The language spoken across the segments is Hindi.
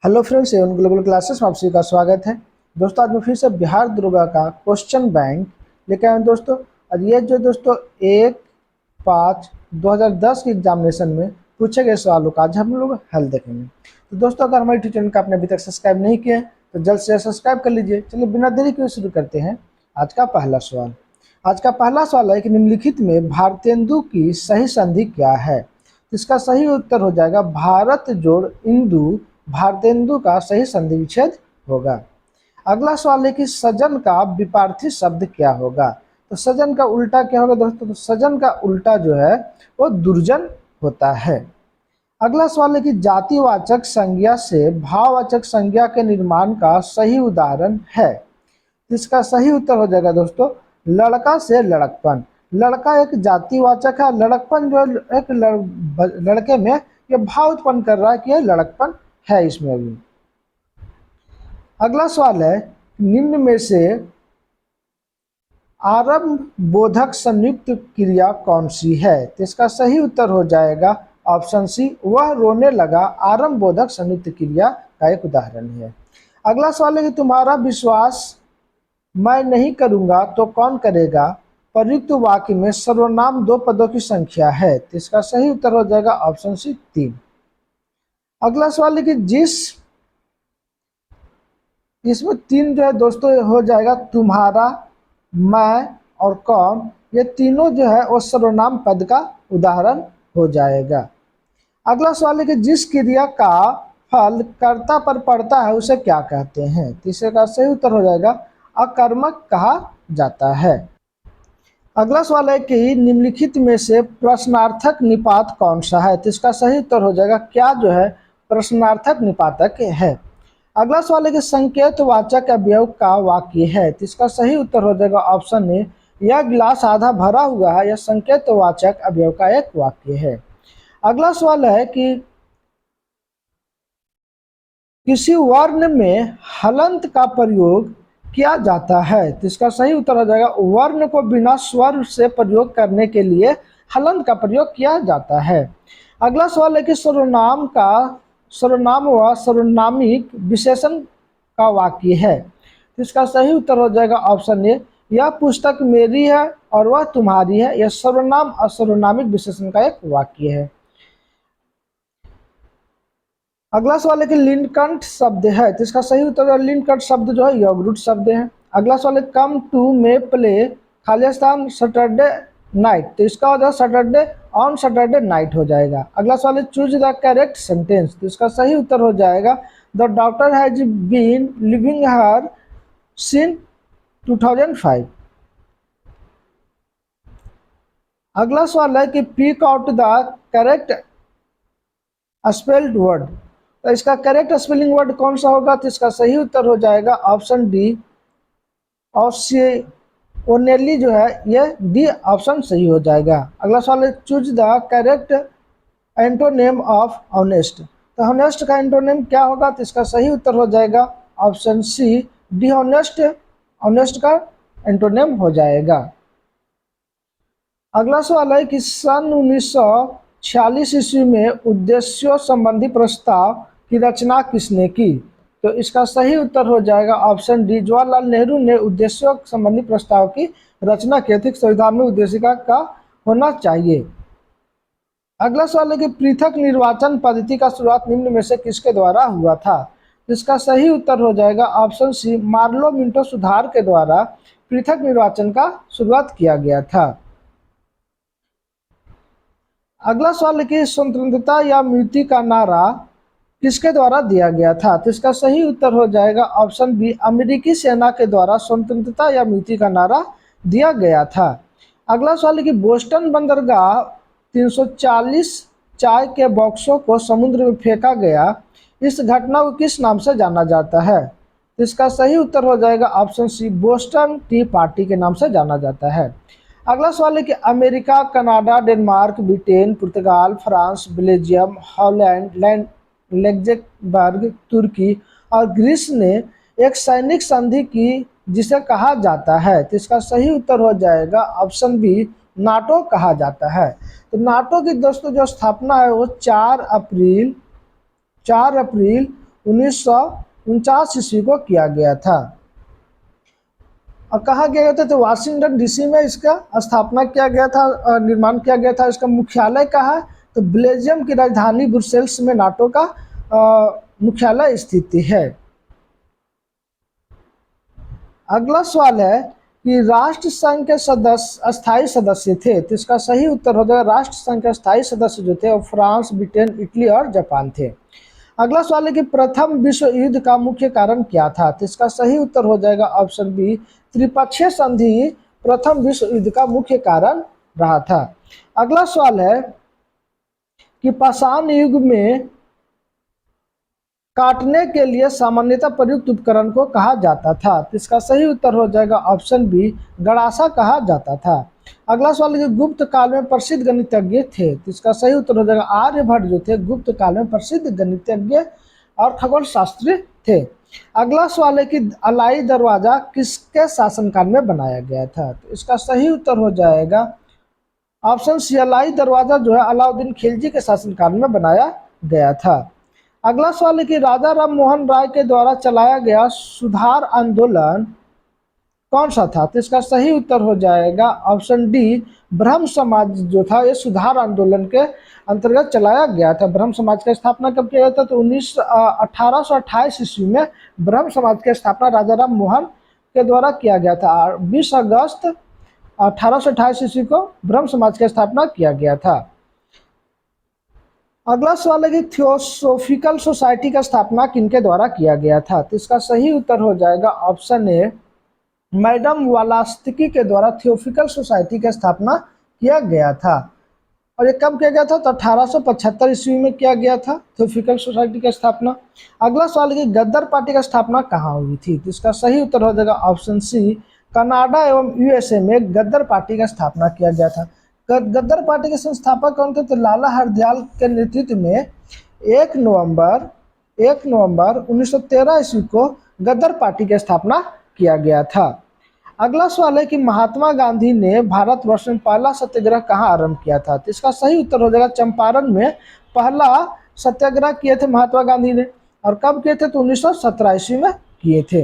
Hello friends, Avon global classes में आप सभी का स्वागत है। दोस्तों, आज मैं फिर से बिहार दुर्गा का क्वेश्चन बैंक लेकर आए दोस्तों। और ये जो दोस्तों 1/5/2010 के एग्जामिनेशन में पूछे गए सवालों का आज हम लोग हल देखेंगे। तो दोस्तों, अगर हमारी चैनल का आपने अभी तक सब्सक्राइब नहीं किया है तो जल्द से सब्सक्राइब कर लीजिए। चलिए बिना देरी के शुरू करते हैं आज का पहला सवाल। आज का पहला सवाल है कि निम्नलिखित में भारतेंदु की सही संधि क्या है। इसका सही उत्तर हो जाएगा भारत जोड़ इंदु भारतेंदु का सही संधि विच्छेद होगा। अगला सवाल है कि सजन का विपार्थी शब्द क्या होगा। तो सजन का उल्टा क्या होगा दोस्तों। तो सजन का उल्टा जो है वो दुर्जन होता है। अगला सवाल है कि जातिवाचक संज्ञा से भाववाचक संज्ञा के निर्माण का सही उदाहरण है। इसका सही उत्तर हो जाएगा दोस्तों लड़का से लड़कपन। लड़का एक जातिवाचक है, लड़कपन जो एक लड़के में ये भाव उत्पन्न कर रहा है कि यह लड़कपन है इसमें भी। अगला सवाल है निम्न में से आरंभ बोधक संयुक्त क्रिया कौन सी है। तो इसका सही उत्तर हो जाएगा ऑप्शन सी, वह रोने लगा। आरंभ बोधक संयुक्त क्रिया का एक उदाहरण है। अगला सवाल है कि तुम्हारा विश्वास मैं नहीं करूंगा तो कौन करेगा। प्रयुक्त वाक्य में सर्वनाम दो पदों की संख्या है। तो इसका सही उत्तर हो जाएगा ऑप्शन सी 3। अगला सवाल है कि इसमें 3 जो है दोस्तों हो जाएगा तुम्हारा, मैं और कौन, ये तीनों जो है वो सर्वनाम पद का उदाहरण हो जाएगा। अगला सवाल है कि जिस क्रिया का फल कर्ता पर पड़ता है उसे क्या कहते हैं। तीसरे का सही उत्तर हो जाएगा अकर्मक कहा जाता है। अगला सवाल है कि निम्नलिखित में से प्रश्नार्थक निपात कौन सा है। तो इसका सही उत्तर हो जाएगा क्या जो है प्रश्नार्थक निपातक है। अगला सवाल है कि संकेतवाचक अवयव का वाक्य है। तो इसका सही उत्तर हो जाएगा ऑप्शन ए, यह गिलास आधा भरा हुआ है। यह संकेतवाचक अवयव का एक वाक्य है। अगला सवाल है कि किसी वर्ण में हलंत का प्रयोग किया जाता है। तो इसका सही उत्तर हो जाएगा वर्ण को बिना स्वर से प्रयोग करने के लिए हलंत का प्रयोग किया जाता है। अगला सवाल है कि सर्वनाम व सर्वनामिक विशेषण का वाक्य है। तो इसका सही उत्तर हो जाएगा ऑप्शन ए, यह पुस्तक मेरी है और वह तुम्हारी है। यह सर्वनाम और सर्वनामिक विशेषण का एक वाक्य है। अगला सवाल है कि लीलकंठ शब्द है। तो इसका सही उत्तर है लीलकंठ शब्द जो है यौगरूट शब्द है। अगला सवाल है कम टू में प्ले खाली स्थान सैटरडे नाइट। तो इसका हो जाएगा सैटरडे ऑन सैटरडे नाइट हो जाएगा। अगला सवाल है चूज द करेक्ट सेंटेंस। तो इसका सही उत्तर हो जाएगा the doctor has been living her since 2005। अगला सवाल है कि pick out the correct spelled word. तो इसका करेक्ट स्पेलिंग वर्ड कौन सा होगा। तो इसका सही उत्तर हो जाएगा ऑप्शन डी, ओनेली जो है ये डी ऑप्शन सही हो जाएगा। अगला सवाल है choose the correct antonym of honest. तो ऑनेस्ट का एंटोनेम क्या होगा। तो इसका सही उत्तर हो जाएगा option C, dishonest. Honest का एंटोनेम हो जाएगा। अगला सवाल है कि सन 1946 ईस्वी में उद्देश्यों संबंधी प्रस्ताव की रचना किसने की। तो इसका सही उत्तर हो जाएगा ऑप्शन डी, जवाहरलाल नेहरू ने उद्देश्यों संबंधी प्रस्ताव की रचना की थी। संविधान में उद्देशिका का होना चाहिए। अगला सवाल है कि पृथक निर्वाचन पद्धति का शुरुआत निम्न में से किसके द्वारा हुआ था। तो इसका सही उत्तर हो जाएगा ऑप्शन सी, मार्लो मिंटो सुधार के द्वारा पृथक निर्वाचन का शुरुआत किया गया था। अगला सवाल है कि स्वतंत्रता या मृत्यु का नारा किसके द्वारा दिया गया था। तो इसका सही उत्तर हो जाएगा ऑप्शन बी, अमेरिकी सेना के द्वारा स्वतंत्रता या मृत्यु का नारा दिया गया था। अगला सवाल है कि बोस्टन बंदरगाह 340 चाय के बॉक्सों को समुद्र में फेंका गया, इस घटना को किस नाम से जाना जाता है। तो इसका सही उत्तर हो जाएगा option C, Boston tea party के नाम से जाना जाता है। अगला सवाल है कि अमेरिका, कनाडा, डेनमार्क, ब्रिटेन, पुर्तगाल, फ्रांस, बेल्जियम, हॉलैंड, लग्जमबर्ग, तुर्की और ग्रीस ने एक सैनिक संधि की जिसे कहा जाता है। तो इसका सही उत्तर हो जाएगा ऑप्शन बी, नाटो कहा जाता है। तो नाटो की दोस्तों जो स्थापना है वो 4 अप्रैल 1949 ईस्वी को किया गया था। और कहाँ किया गया था? तो वाशिंगटन डीसी में इसका स्थापना किया गया था, निर्माण किया गया था। इसका मुख्यालय कहाँ है? तो बेल्जियम की राजधानी ब्रुसेल्स में नाटो का मुख्यालय स्थित है। अगला सवाल है कि राष्ट्र संघ के सदस्य अस्थायी सदस्य थे, तो इसका सही उत्तर हो जाएगा राष्ट्र संघ के अस्थायी सदस्य जो थे वो फ्रांस, ब्रिटेन, इटली और जापान थे। अगला सवाल है कि प्रथम विश्व युद्ध का मुख्य कारण क्या था? तो इसका सही उत्तर हो जाएगा ऑप्शन बी, त्रिपक्षीय संधि प्रथम विश्व युद्ध का मुख्य कारण रहा था। अगला सवाल है कि पाषाण युग में काटने के लिए सामान्यतः प्रयुक्त उपकरण को कहा जाता था? तो इसका सही उत्तर हो जाएगा ऑप्शन बी, गड़ासा कहा जाता था। अगला सवाल है कि गुप्त काल में प्रसिद्ध गणितज्ञ थे, तो इसका सही उत्तर हो जाएगा आर्यभट्ट जो थे गुप्त काल में प्रसिद्ध गणितज्ञ और खगोल शास्त्री थे। अगला सवाल है कि अलाई दरवाजा किसके शासनकाल में बनाया गया था? तो इसका सही उत्तर हो जाएगा ऑप्शन सी, अलाई दरवाजा जो है अलाउद्दीन खिलजी के शासनकाल में बनाया गया था। अगला सवाल है कि राजा राम मोहन राय के द्वारा चलाया गया सुधार आंदोलन कौन सा था? तो इसका सही उत्तर हो जाएगा ऑप्शन डी, ब्रह्म समाज जो था ये सुधार आंदोलन के अंतर्गत चलाया गया था। ब्रह्म समाज का स्थापना कब किया गया था? तो 1828 ईस्वी में ब्रह्म समाज की स्थापना राजा राम मोहन के द्वारा किया गया था। 20 अगस्त 1828 ईस्वी को ब्रह्म समाज की स्थापना किया गया था। अगला सवाल है कि थियोसोफिकल सोसाइटी का स्थापना किनके द्वारा किया गया था? तो इसका सही उत्तर हो जाएगा ऑप्शन ए, मैडम वालास्तिकी के द्वारा थियोसोफिकल सोसाइटी की स्थापना किया गया था। और ये कब किया गया था? तो 1875 ईस्वी में किया गया था थियोसोफिकल सोसाइटी की स्थापना। अगला सवाल है कि गद्दर पार्टी की स्थापना कहाँ हुई थी? तो इसका सही उत्तर हो जाएगा ऑप्शन सी, कनाडा एवं यूएसए में गद्दर पार्टी की स्थापना किया गया था। गद्दर पार्टी के संस्थापक कौन थे? तो लाला हरदयाल के नेतृत्व में 1 नवंबर 1913 ईस्वी को गद्दर पार्टी की स्थापना किया गया था। अगला सवाल है कि महात्मा गांधी ने भारतवर्ष में पहला सत्याग्रह कहाँ आरंभ किया था? तो इसका सही उत्तर हो जाएगा चंपारण में पहला सत्याग्रह किए थे महात्मा गांधी ने। और कब किए थे? तो 1917 ईस्वी में किए थे।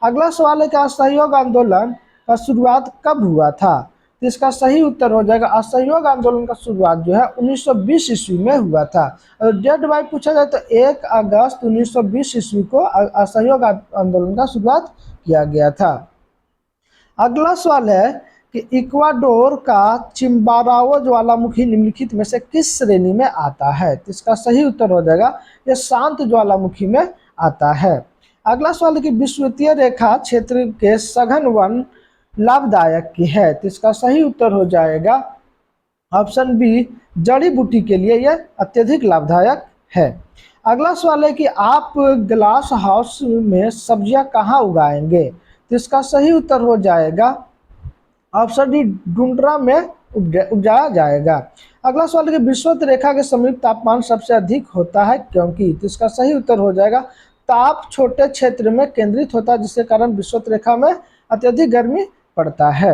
अगला सवाल है कि असहयोग आंदोलन का शुरुआत कब हुआ था? तो इसका सही उत्तर हो जाएगा असहयोग आंदोलन का शुरुआत जो है 1920 ईस्वी में हुआ था। और डेट वाइज पूछा जाए तो 1 अगस्त 1920 ईस्वी को असहयोग आंदोलन का शुरुआत किया गया था। अगला सवाल है कि इक्वाडोर का चिम्बाराओ ज्वालामुखी निम्नलिखित में से किस श्रेणी में आता है? तो इसका सही उत्तर हो जाएगा ये शांत ज्वालामुखी में आता है। अगला सवाल है कि विषुवतीय रेखा क्षेत्र के सघन वन लाभदायक की है? तो इसका सही उत्तर हो जाएगा ऑप्शन बी, जड़ी बूटी के लिए यह अत्यधिक लाभदायक है। अगला सवाल है कि आप ग्लास हाउस में सब्जियां कहाँ उगाएंगे? तो इसका सही उत्तर हो जाएगा ऑप्शन डी, डुंड्रा में उपजाया जाएगा। अगला सवाल है कि विषुवत रेखा के समीप तापमान सबसे अधिक होता है क्योंकि? तो इसका सही उत्तर हो जाएगा ताप छोटे क्षेत्र में केंद्रित होता है जिसके कारण विषुवत रेखा में अत्यधिक गर्मी पड़ता है।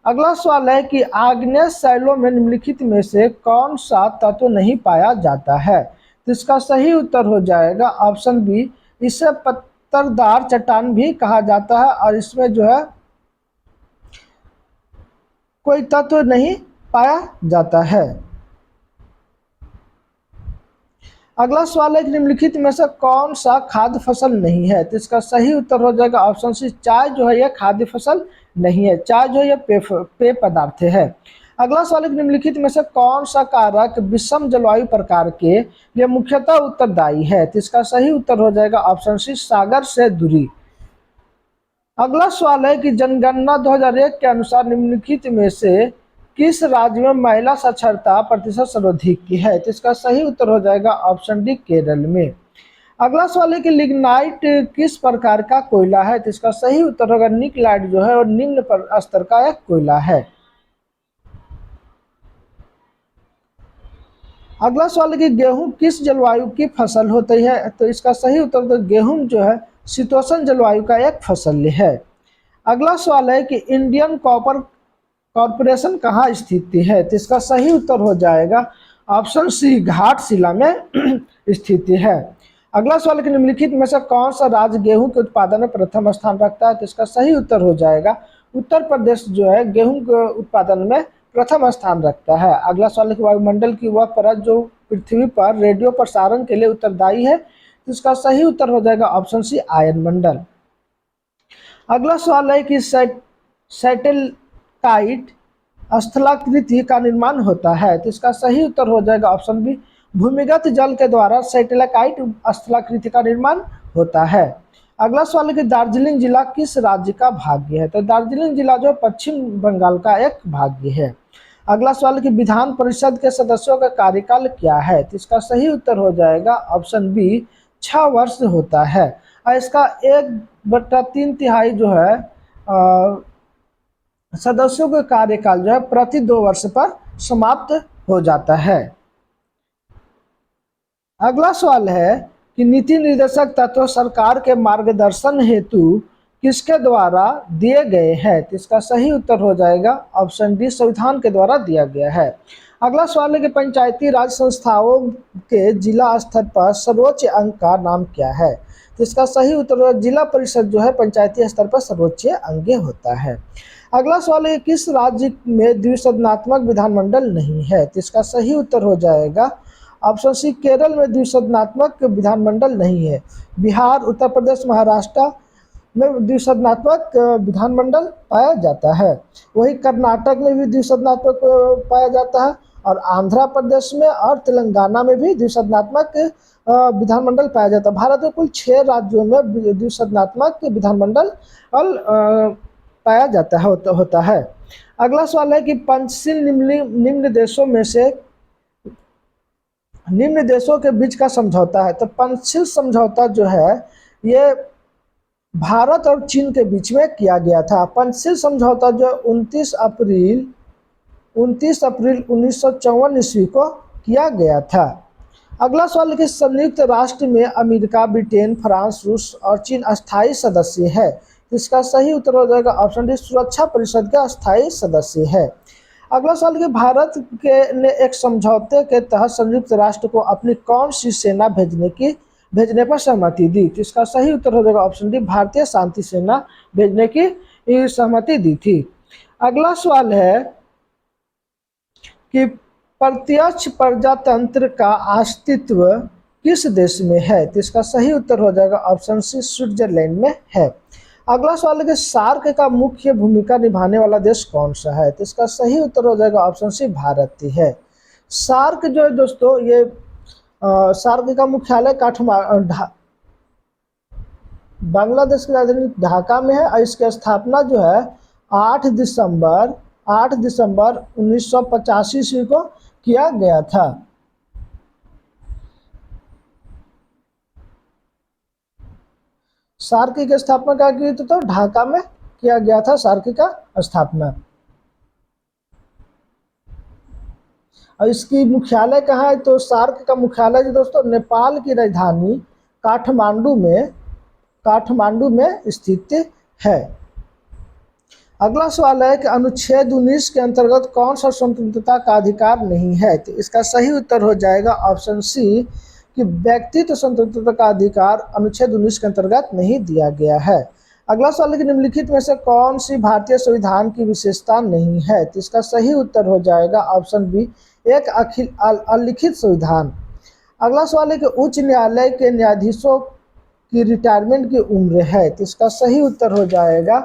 अगला सवाल है कि आग्नेय शैलों में निम्नलिखित में से कौन सा तत्व नहीं पाया जाता है? तो इसका सही उत्तर हो जाएगा ऑप्शन बी, इसे पत्थरदार चट्टान भी कहा जाता है और इसमें जो है कोई तत्व नहीं पाया जाता है। अगला सवाल है कि निम्नलिखित में से कौन सा खाद्य फसल नहीं है? तो इसका सही उत्तर हो जाएगा ऑप्शन सी, चाय जो है यह खाद्य फसल नहीं है। चाय जो है यह पेय पदार्थ है। अगला सवाल है कि निम्नलिखित में से कौन सा कारक विषम जलवायु प्रकार के लिए मुख्यतः उत्तरदायी है? तो इसका सही उत्तर हो जाएगा ऑप्शन सी, सागर से दूरी। अगला सवाल है कि जनगणना 2001 के अनुसार निम्नलिखित में से किस राज्य में महिला साक्षरता प्रतिशत सर्वाधिक की है? तो इसका सही उत्तर हो जाएगा ऑप्शन डी, केरल में। अगला सवाल है कि लिग्नाइट किस प्रकार का कोयला है? तो इसका सही उत्तर होगा निकलाइट जो है और निम्न स्तर का एक कोयला है। अगला सवाल है कि गेहूं किस जलवायु की फसल होती है? तो इसका सही उत्तर तो गेहूं जो है शीतोष्ण जलवायु का एक फसल है। अगला सवाल है कि इंडियन कॉपर कॉरपोरेशन कहाँ स्थित है? तो इसका सही उत्तर हो जाएगा ऑप्शन सी, घाटशिला में स्थित है। अगला सवाल कि निम्नलिखित में से कौन सा राज्य गेहूं के उत्पादन में प्रथम स्थान रखता है? तो इसका सही उत्तर हो जाएगा उत्तर प्रदेश जो है गेहूं के उत्पादन में प्रथम स्थान रखता है। अगला सवाल कि वायुमंडल की वह परत जो पृथ्वी पर रेडियो प्रसारण के लिए उत्तरदायी है? तो इसका सही उत्तर हो जाएगा ऑप्शन सी आयन मंडल। अगला सवाल है कि सैटेलाइट स्थलाकृति का निर्माण होता है? तो इसका सही उत्तर हो जाएगा ऑप्शन बी भूमिगत जल के द्वारा सैटेलाइट स्थलाकृति का निर्माण होता है। अगला सवाल है कि दार्जिलिंग जिला किस राज्य का भाग्य है? तो दार्जिलिंग जिला जो पश्चिम बंगाल का एक भाग्य है। अगला सवाल है कि विधान परिषद के सदस्यों का कार्यकाल क्या है? तो इसका सही उत्तर हो जाएगा ऑप्शन बी 6 वर्ष होता है और इसका 1/3 जो है सदस्यों का कार्यकाल जो है प्रति 2 वर्ष पर समाप्त हो जाता है। अगला सवाल है कि नीति निर्देशक तत्व सरकार के मार्गदर्शन हेतु किसके द्वारा दिए गए हैं? तो इसका सही उत्तर हो जाएगा ऑप्शन डी संविधान के द्वारा दिया गया है। अगला सवाल है कि पंचायती राज संस्थाओं के जिला स्तर पर सर्वोच्च अंग का नाम क्या है? तो इसका सही उत्तर जिला परिषद जो है पंचायती स्तर पर सर्वोच्च अंग होता है। अगला सवाल है किस राज्य में द्विसदनात्मक विधानमंडल नहीं है? तो इसका सही उत्तर हो जाएगा ऑप्शन सी केरल में द्विसदनात्मक विधानमंडल नहीं है। बिहार, उत्तर प्रदेश, महाराष्ट्र में द्विसदनात्मक विधानमंडल पाया जाता है। वही कर्नाटक में भी द्विसदनात्मक पाया जाता है और आंध्र प्रदेश में और तेलंगाना में भी द्विसदनात्मक विधानमंडल पाया जाता है। भारत में कुल 6 राज्यों में द्विसदनात्मक विधानमंडल पाया जाता है होता है। अगला सवाल है कि पंचशील निम्न देशों के बीच का समझौता है। तो पंचशील समझौता जो है ये भारत और चीन के बीच में किया गया था। पंचशील समझौता जो 29 अप्रैल 1954 ईस्वी को किया गया था। अगला सवाल है कि संयुक्त राष्ट्र में अमेरिका, ब्रिटेन, फ्रांस, रूस और चीन अस्थायी सदस्य है। इसका सही उत्तर हो जाएगा ऑप्शन डी सुरक्षा परिषद का अस्थायी सदस्य है। अगला सवाल कि भारत के ने एक समझौते के तहत संयुक्त राष्ट्र को अपनी कौन सी सेना भेजने पर सहमति दी? तो इसका सही उत्तर हो जाएगा ऑप्शन डी भारतीय शांति सेना भेजने की सहमति दी थी। अगला सवाल है कि प्रत्यक्ष प्रजातंत्र का अस्तित्व किस देश में है? तो इसका सही उत्तर हो जाएगा ऑप्शन सी स्विट्जरलैंड में है। अगला सवाल है कि सार्क का मुख्य भूमिका निभाने वाला देश कौन सा है? तो इसका सही उत्तर हो जाएगा ऑप्शन सी भारत ही है। सार्क जो है दोस्तों ये सार्क का मुख्यालय बांग्लादेश की राजधानी ढाका में है और इसकी स्थापना जो है 8 दिसंबर 1985 ईस्वी को किया गया था। सार्क की स्थापना क्या की तो ढाका में किया गया था सार्क का स्थापना। और इसकी मुख्यालय कहाँ है? तो सार्क का मुख्यालय जो दोस्तों नेपाल की राजधानी काठमांडू में स्थित है। अगला सवाल है कि अनुच्छेद 19 के अंतर्गत कौन सा स्वतंत्रता का अधिकार नहीं है? तो इसका सही उत्तर हो जाएगा ऑप्शन सी कि व्यक्तित्व स्वतंत्रता का अधिकार अनुच्छेद 19 के अंतर्गत नहीं दिया गया है। अगला सवाल है कि निम्नलिखित में से कौन सी भारतीय संविधान की विशेषता नहीं है? तो इसका सही उत्तर हो जाएगा ऑप्शन बी एक अलिखित संविधान। अगला सवाल है कि उच्च न्यायालय के न्यायाधीशों की रिटायरमेंट की उम्र है? तो इसका सही उत्तर हो जाएगा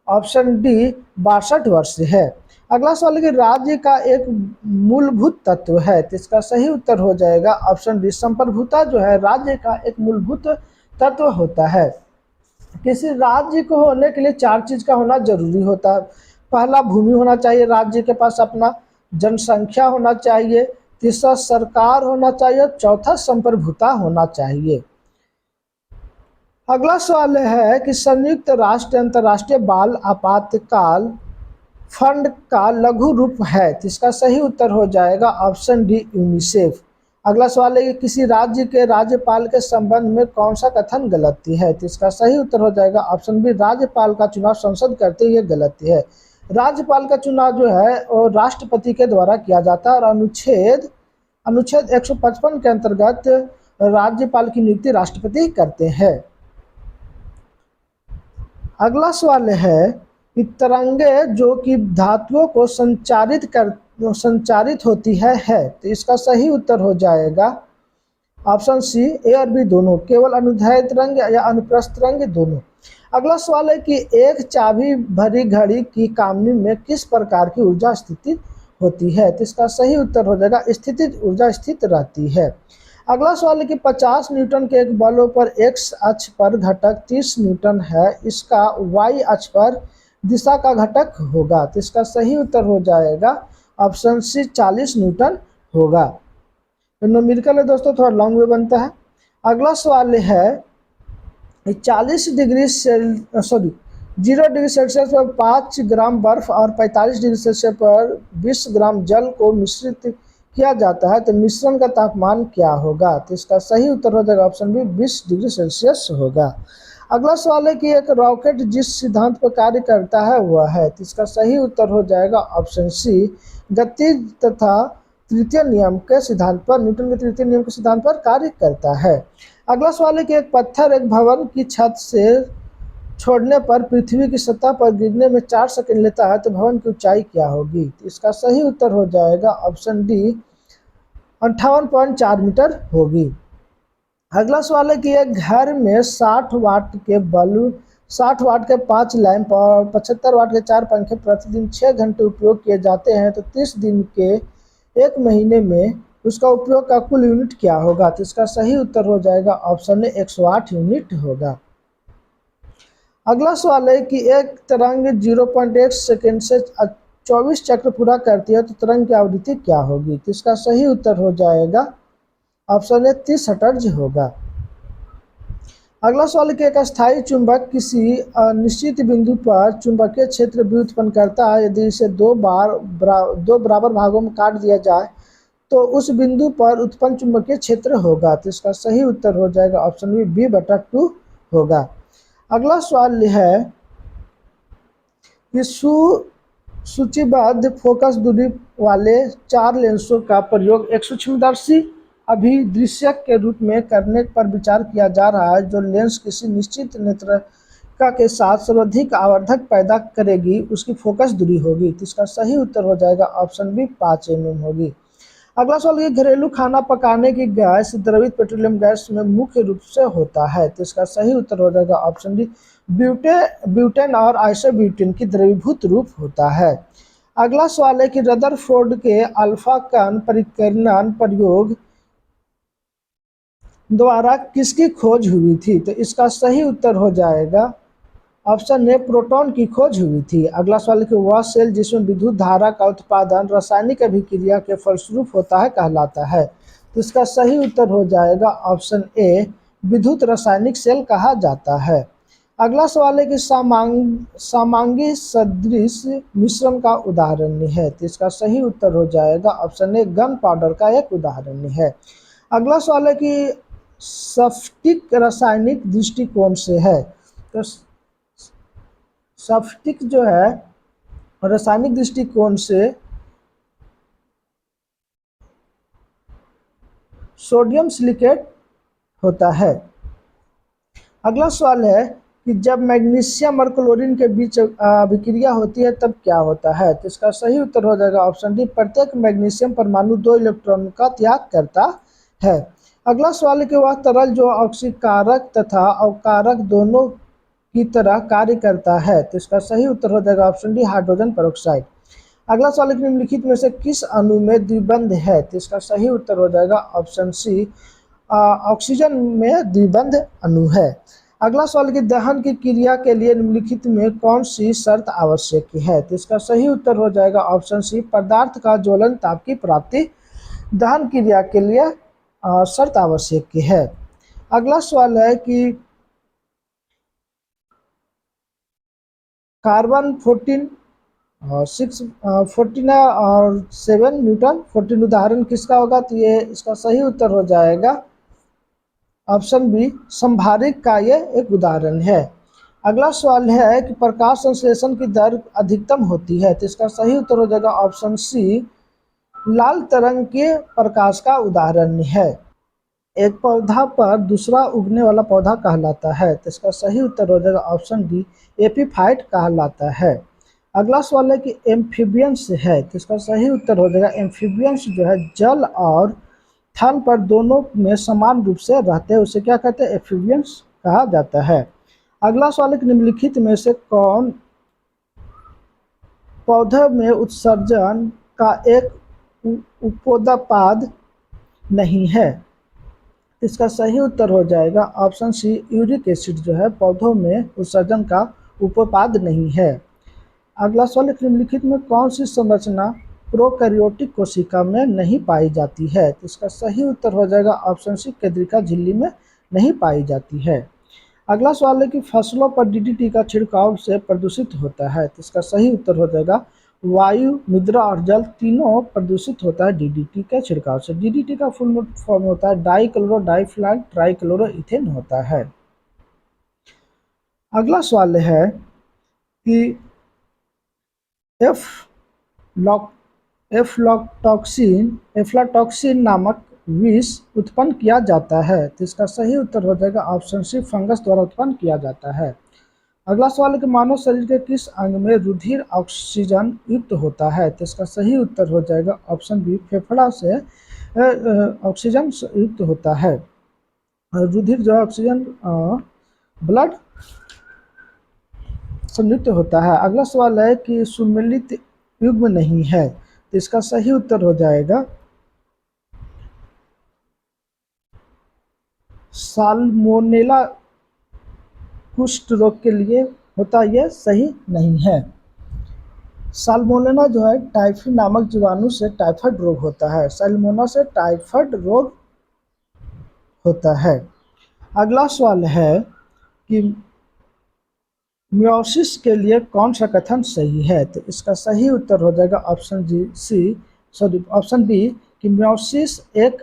ऑप्शन डी 62 वर्ष है। अगला सवाल है कि राज्य का एक मूलभूत तत्व है? तो इसका सही उत्तर हो जाएगा ऑप्शन डी संप्रभुता जो है राज्य का एक मूलभूत तत्व होता है। किसी राज्य को होने के लिए 4 चीज का होना जरूरी होता है। पहला भूमि होना चाहिए राज्य के पास अपना, जनसंख्या होना चाहिए, तीसरा सरकार होना चाहिए, चौथा संप्रभुता होना चाहिए। अगला सवाल है कि संयुक्त राष्ट्र अंतर्राष्ट्रीय बाल आपातकाल फंड का लघु रूप है? तो इसका सही उत्तर हो जाएगा ऑप्शन डी यूनिसेफ। अगला सवाल है कि किसी राज्य के राज्यपाल के संबंध में कौन सा कथन गलती है? तो इसका सही उत्तर हो जाएगा ऑप्शन बी राज्यपाल का चुनाव संसद करते हुए गलती है। राज्यपाल का चुनाव जो है वो राष्ट्रपति के द्वारा किया जाता है और अनुच्छेद 155 के अंतर्गत राज्यपाल की नियुक्ति राष्ट्रपति करते हैं। अगला सवाल है कि तरंगे जो कि धातुओं को संचारित होती है। तो इसका सही उत्तर हो जाएगा ऑप्शन सी, ए और बी दोनों, केवल अनुदैर्ध्य तरंग या अनुप्रस्थ तरंग दोनों। अगला सवाल है कि एक चाबी भरी घड़ी की कामनी में किस प्रकार की ऊर्जा स्थिति होती है। तो इसका सही उत्तर हो जाएगा स्थितिज ऊर्जा स्थित रहती है। अगला सवाल है कि 50 न्यूटन के एक बलों पर एक्स अक्ष पर घटक 30 न्यूटन है, इसका वाई अक्ष पर दिशा का घटक होगा। तो इसका सही उत्तर हो जाएगा ऑप्शन सी, 40 न्यूटन होगा। तो न्यूमेरिकल है दोस्तों, थोड़ा लॉन्ग वे बनता है। अगला सवाल है 0 डिग्री सेल्सियस पर 5 ग्राम बर्फ और 45 डिग्री सेल्सियस पर 20 ग्राम जल को मिश्रित किया जाता है, तो मिश्रण का तापमान क्या होगा। तो इसका सही उत्तर हो जाएगा ऑप्शन बी, 20 डिग्री सेल्सियस होगा। अगला सवाल है कि एक रॉकेट जिस सिद्धांत पर कार्य करता है वह है। तो इसका सही उत्तर हो जाएगा ऑप्शन सी, गति तथा तृतीय नियम के सिद्धांत पर, न्यूटन के तृतीय नियम के सिद्धांत पर कार्य करता है। अगला सवाल है कि एक पत्थर एक भवन की छत से छोड़ने पर पृथ्वी की सतह पर गिरने में 4 सेकंड लेता है, तो भवन की ऊंचाई क्या होगी। तो इसका सही उत्तर हो जाएगा ऑप्शन डी, 58.4 मीटर होगी। अगला सवाल है कि एक घर में 60 वाट के बल्ब, 60 वाट के 5 लैंप और 75 वाट के 4 पंखे प्रतिदिन 6 घंटे उपयोग किए जाते हैं, तो 30 दिन के एक महीने में उसका उपयोग का कुल यूनिट क्या होगा। तो इसका सही उत्तर हो जाएगा ऑप्शन ए, 108 यूनिट होगा। अगला सवाल है कि एक तरंग 0.1 सेकेंड से 24 चक्र पूरा करती है, तो तरंग की आवृत्ति क्या होगी। तो इसका सही उत्तर हो जाएगा ऑप्शन ए, 30 हर्ट्ज होगा। अगला सवाल है कि एक अस्थायी चुंबक किसी निश्चित बिंदु पर चुंबकीय क्षेत्र भी उत्पन्न करता है, यदि इसे दो बराबर भागों में काट दिया जाए तो उस बिंदु पर उत्पन्न चुंबकीय क्षेत्र होगा। तो इसका सही उत्तर हो जाएगा ऑप्शन बी, b/2 होगा। अगला सवाल है कि सूचीबद्ध फोकस दूरी वाले 4 लेंसों का प्रयोग एक सूक्ष्मदर्शी अभिदृश्यक के रूप में करने पर विचार किया जा रहा है, जो लेंस किसी निश्चित नेत्रका के साथ सर्वाधिक आवर्धक पैदा करेगी, उसकी फोकस दूरी होगी। तो इसका सही उत्तर हो जाएगा ऑप्शन बी, 5 mm होगी। अगला सवाल है घरेलू खाना पकाने की गैस द्रवित पेट्रोलियम गैस में मुख्य रूप से होता है। तो इसका सही उत्तर हो जाएगा ऑप्शन डी, ब्यूटेन और आइसोब्यूटेन की द्रवीभूत रूप होता है। अगला सवाल है कि रदरफोर्ड के अल्फा कण परिकलन प्रयोग द्वारा किसकी खोज हुई थी। तो इसका सही उत्तर हो जाएगा ऑप्शन ए, प्रोटॉन की खोज हुई थी। अगला सवाल है कि वह सेल जिसमें विद्युत धारा का उत्पादन रासायनिक अभिक्रिया के फलस्वरूप होता है कहलाता है। तो इसका सही उत्तर हो जाएगा ऑप्शन ए, विद्युत रासायनिक सेल कहा जाता है। अगला सवाल है कि समांगी सदृश मिश्रण का उदाहरण है। तो इसका सही उत्तर हो जाएगा ऑप्शन ए, गन पाउडर का एक उदाहरण है। अगला सवाल है कि स्फटिक रासायनिक दृष्टिकोण से है। तो स्फटिक जो है रासायनिक दृष्टिकोण से सोडियम सिलिकेट होता है। अगला सवाल है कि जब मैग्नीशियम और क्लोरीन के बीच अभिक्रिया होती है तब क्या होता है। तो इसका सही उत्तर हो जाएगा ऑप्शन डी, प्रत्येक मैग्नीशियम परमाणु 2 इलेक्ट्रॉन का त्याग करता है। अगला सवाल है कि वह तरल जो ऑक्सीकारक तथा अवकारक दोनों की तरह कार्य करता है। तो इसका सही उत्तर हो जाएगा ऑप्शन डी, हाइड्रोजन पेरोक्साइड। अगला सवाल निम्नलिखित में से किस अणु में द्विबंध है। तो इसका सही उत्तर हो जाएगा ऑप्शन सी, ऑक्सीजन में द्विबंध अणु है। अगला सवाल की दहन की क्रिया के लिए निम्नलिखित में कौन सी शर्त आवश्यक है। तो इसका सही उत्तर हो जाएगा ऑप्शन सी, पदार्थ का ज्वलन ताप की प्राप्ति दहन क्रिया के लिए शर्त आवश्यक है। अगला सवाल है कि कार्बन 14 और 6 14 और 7 न्यूटन 14 उदाहरण किसका होगा। तो ये इसका सही उत्तर हो जाएगा ऑप्शन बी, संभारिक का ये एक उदाहरण है। अगला सवाल है कि प्रकाश संश्लेषण की दर अधिकतम होती है। तो इसका सही उत्तर हो जाएगा ऑप्शन सी, लाल तरंग के प्रकाश का उदाहरण है। एक पौधा पर दूसरा उगने वाला पौधा कहलाता है? तो इसका सही उत्तर हो जाएगा ऑप्शन डी, एपीफाइट कहलाता है। अगला सवाल है कि एम्फीबियंस है, तो इसका सही उत्तर हो जाएगा एम्फीबियंस जो है जल और थल पर दोनों में समान रूप से रहते हैं, उसे क्या कहते हैं? एम्फीबियंस कहा जाता है। अगला सवाल है कि निम्नलिखित में से कौन पौधे में उत्सर्जन का एक उपोत्पाद नहीं है? इसका सही उत्तर हो जाएगा ऑप्शन सी, यूरिक एसिड जो है पौधों में उत्सर्जन का उपोत्पाद नहीं है। अगला सवाल, निम्नलिखित में कौन सी संरचना प्रोकैरियोटिक कोशिका में नहीं पाई जाती है? तो इसका सही उत्तर हो जाएगा ऑप्शन सी, केंद्रिका झिल्ली में नहीं पाई जाती है। अगला सवाल है कि फसलों पर डीडीटी का छिड़काव से प्रदूषित होता है? तो इसका सही उत्तर हो जाएगा वायु, मृदा और जल तीनों प्रदूषित होता है डीडीटी के छिड़काव से। डीडीटी का फुल फॉर्म होता है डाइक्लोरो डाइफ्लाइन ट्राइक्लोरोइथेन होता है। अगला सवाल है कि एफ्लाटॉक्सिन नामक विष उत्पन्न किया जाता है? तो इसका सही उत्तर हो जाएगा ऑप्शन सी, फंगस द्वारा उत्पन्न किया जाता है। अगला सवाल है कि मानव शरीर के किस अंग में रुधिर ऑक्सीजन युक्त होता है? तो इसका सही उत्तर हो जाएगा ऑप्शन बी, फेफड़ा से ऑक्सीजन युक्त होता है। रुधिर जो ऑक्सीजन ब्लड संयुक्त होता है। अगला सवाल है कि सुमेलित युग्म नहीं है? तो इसका सही उत्तर हो जाएगा साल्मोनेला कुष्ठ रोग के लिए होता, यह सही नहीं है। साल्मोनेला जो है टाइफी नामक जीवाणु से टाइफाइड रोग होता है। साल्मोनेला से टाइफाइड रोग होता है। अगला सवाल है कि मियोसिस के लिए कौन सा कथन सही है? तो इसका सही उत्तर हो जाएगा ऑप्शन बी कि मियोसिस एक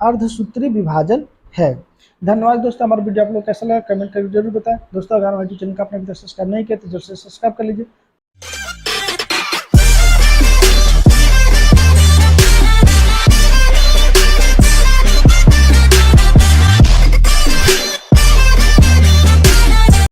अर्धसूत्री विभाजन है। धन्यवाद दोस्तों, हमारा वीडियो आप लोग कैसा लगा कमेंट करके जरूर बताएं। दोस्तों अगर हमारे चैनल का आपने अभी तक सब्सक्राइब नहीं किया तो जल्द से सब्सक्राइब कर लीजिए।